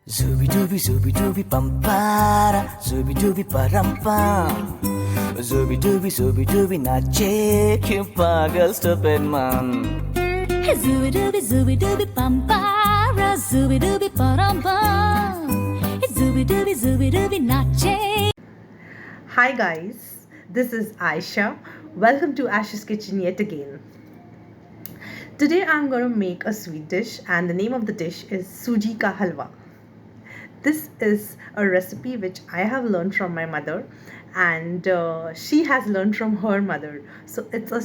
Zooby dooby pampara, zooby dooby parampam. Zooby dooby nache, क्यों पागल stupid man. Zooby dooby pampara, zooby dooby paramba. Zooby dooby nache. Hi guys, this is Aisha. Welcome to Ash's Kitchen yet again. Today I'm going to make a sweet dish and the name of the dish is Suji ka halwa. This is a recipe which I have learned from my mother and she has learned from her mother. So it's a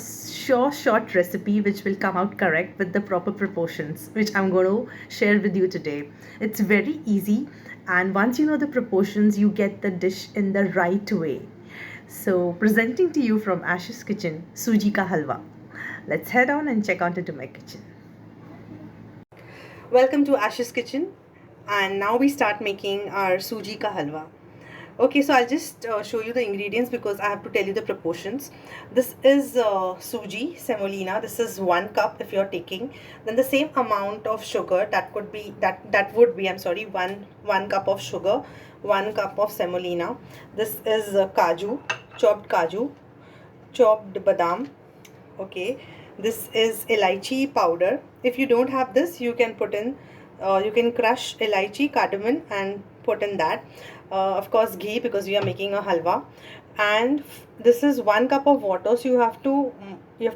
short recipe which will come out correct with the proper proportions which I'm going to share with you today. It's very easy and once you know the proportions you get the dish in the right way. So presenting to you from Ash's Kitchen, Suji ka halwa. Let's head on and check out into my kitchen. Welcome to Ash's Kitchen. And now we start making our suji ka halwa. Okay, so I'll just show you the ingredients because I have to tell you the proportions. This is suji semolina. This is 1 cup if you're taking. Then the same amount of sugar that would be one cup of sugar, 1 cup of semolina. This is chopped badam. Okay, this is elaichi powder. If you don't have this, you can put in you can crush elaichi, cardamom and put in that. Of course ghee because we are making a halwa. And this is 1 cup of water, so you have to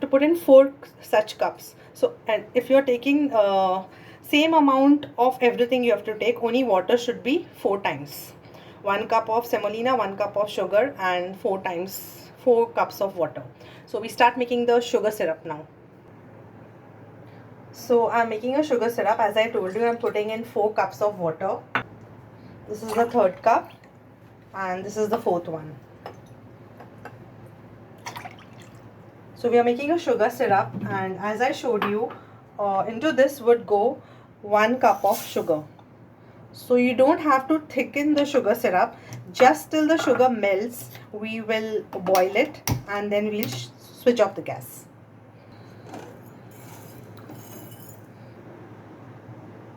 put in 4 such cups. So and if you're taking same amount of everything you have to take, only water should be 4 times. 1 cup of semolina, 1 cup of sugar and 4 cups of water. So we start making the sugar syrup now. So I'm making a sugar syrup. As I told you, I'm putting in 4 cups of water. This is the 3rd cup and this is the 4th one. So we are making a sugar syrup, and as I showed you, into this would go 1 cup of sugar. So you don't have to thicken the sugar syrup. Just till the sugar melts, we will boil it and then we'll switch off the gas.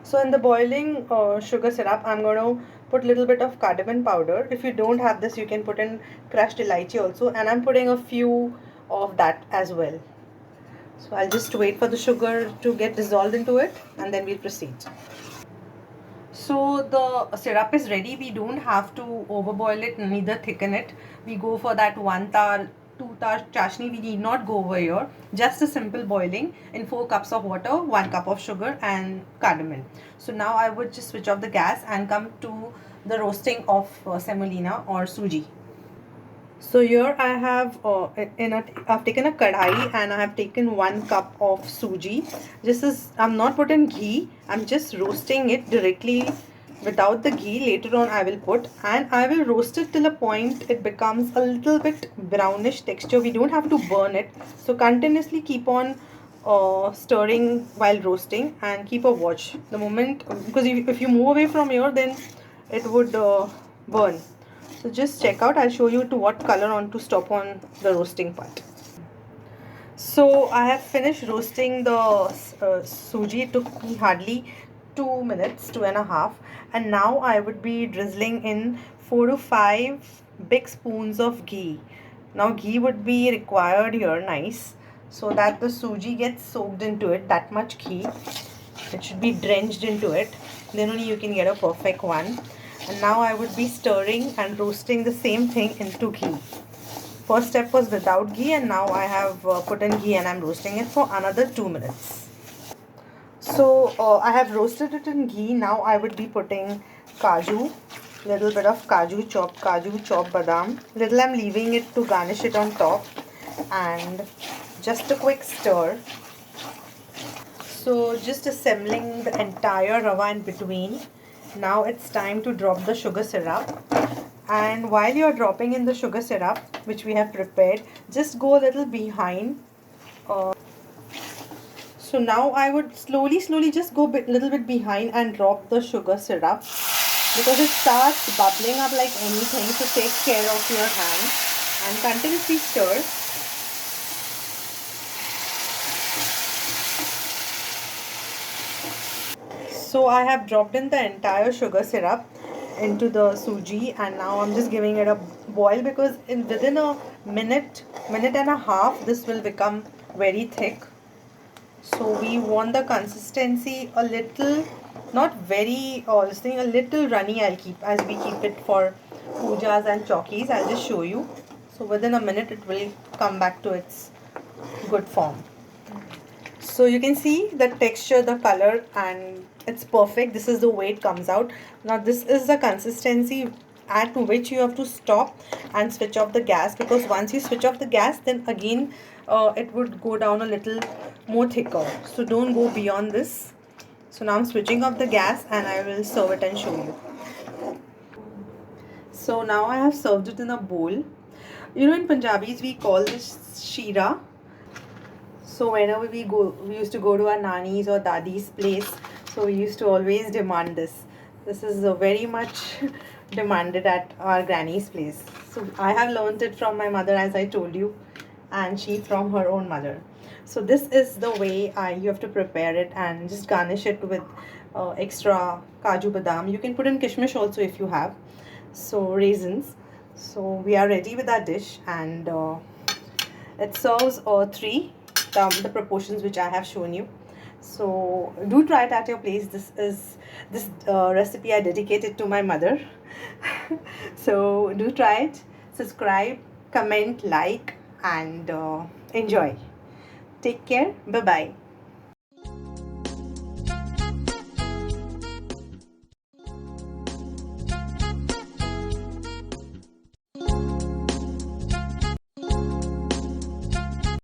So in the boiling sugar syrup, I'm going to put a little bit of cardamom powder. If you don't have this, you can put in crushed elaichi also, and I'm putting a few of that as well. So I'll just wait for the sugar to get dissolved into it and then we'll proceed. So the syrup is ready. We don't have to overboil it, neither thicken it. We go for that 1 tar 2 tar chashni. We need not go over here. Just a simple boiling in 4 cups of water, 1 cup of sugar and cardamom. So now I would just switch off the gas and come to the roasting of semolina or suji. So here I have I've taken a kadhai and I have taken 1 cup of suji. I'm not putting ghee. I'm just roasting it directly without the ghee. Later on I will put, and I will roast it till a point it becomes a little bit brownish texture. We don't have to burn it, so continuously keep on stirring while roasting and keep a watch. The moment, because if you move away from here, then it would burn. So just check out. I'll show you to what color on to stop on the roasting part. So I have finished roasting the suji. It took me hardly 2 minutes, 2.5, and now I would be drizzling in 4 to 5 big spoons of ghee. Now ghee would be required here, nice, so that the suji gets soaked into it. That much ghee, it should be drenched into it, then only you can get a perfect one. And now I would be stirring and roasting the same thing into ghee. First step was without ghee, and now I have put in ghee and I'm roasting it for another 2 minutes. So I have roasted it in ghee. Now I would be putting kaju, little bit of chopped badam. Little I'm leaving it to garnish it on top, and just a quick stir. So just assembling the entire rava in between. Now it's time to drop the sugar syrup, and while you're dropping in the sugar syrup which we have prepared, just go a little behind. So now I would slowly just go little bit behind and drop the sugar syrup, because it starts bubbling up like anything, so take care of your hand and continuously stir. So I have dropped in the entire sugar syrup into the suji, and now I'm just giving it a boil, because within a minute and a half this will become very thick. So we want the consistency a little, not very this thing, a little runny. I'll keep, as we keep it for pujas and chokis. I'll just show you. So within a minute it will come back to its good form. So you can see the texture, the color, and it's perfect. This is the way it comes out. Now this is the consistency at which you have to stop and switch off the gas, because once you switch off the gas, then again it would go down a little more thicker. So don't go beyond this. So now I'm switching off the gas and I will serve it and show you. So now I have served it in a bowl. You know, in Punjabis we call this shira. So whenever we used to go to our nani's or dadi's place, so we used to always demand this. This is very much demanded at our granny's place. So I have learned it from my mother, as I told you, and she from her own mother. So this is the way you have to prepare it, and just garnish it with extra kaju badam. You can put in kishmish also if you have. So raisins. So we are ready with our dish, and it serves 3, the proportions which I have shown you. So do try it at your place. This recipe I dedicated to my mother. So do try it, subscribe, comment, like, and enjoy. Take care. Bye bye.